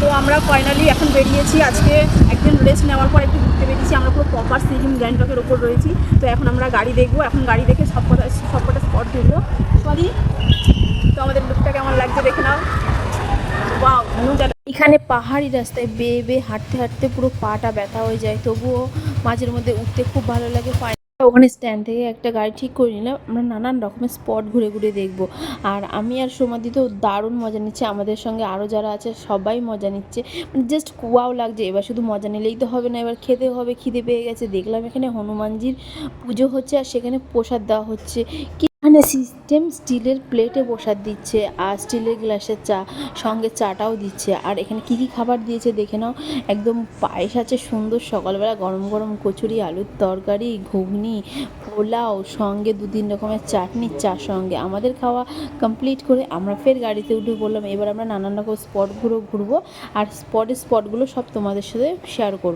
তো আমরা ফাইনালি এখন বেরিয়েছি। আজকে একদিন রেস্ট নেওয়ার পর একটু ঘুরতে বেরিয়েছি। আমরা পুরো প্রপার সিকিম গ্যাংটকের ওপর রয়েছি। তো এখন আমরা গাড়ি দেখবো, এখন গাড়ি দেখে সবকটা স্পট ঘুরবো। সরি, তো আমাদের লুকটা কেমন লাগছে দেখে নাও। ওয়াও, এখানে পাহাড়ি রাস্তায় বেয়ে বেয়ে হাঁটতে হাঁটতে পুরো পাটা ব্যথা হয়ে যায়, তবুও মাঝের মধ্যে উঠতে খুব ভালো লাগে। ওখানে স্ট্যান্ড থেকে একটা গাড়ি ঠিক করে নিলাম। আমরা নানান রকমের স্পট ঘুরে ঘুরে দেখবো। আর আমি আর সমাধি তো দারুণ মজা নিচ্ছে, আমাদের সঙ্গে আরও যারা আছে সবাই মজা নিচ্ছে। মানে জাস্ট কুয়াও লাগছে। এবার শুধু মজা নিলেই তো হবে না, এবার খেতে হবে। খিদে পেয়ে গেছে। দেখলাম এখানে হনুমানজির পুজো হচ্ছে আর সেখানে প্রসাদ দেওয়া হচ্ছে। এখানে সিস্টেম স্টিলের প্লেটে প্রসাদ দিচ্ছে আর স্টিলের গ্লাসের চা, সঙ্গে চাটাও দিচ্ছে। আর এখানে কী কী খাবার দিয়েছে দেখে নাও। একদম পায়েস আছে সুন্দর, সকালবেলা গরম গরম কচুরি, আলুর তরকারি, ঘুগনি, পোলাও, সঙ্গে 2-3 রকমের চাটনি চার সঙ্গে। আমাদের খাওয়া কমপ্লিট করে আমরা ফের গাড়িতে উঠে পড়লাম। এবার আমরা নানান রকম স্পটগুলো ঘুরবো আর স্পটগুলো সব তোমাদের সাথে শেয়ার করবো।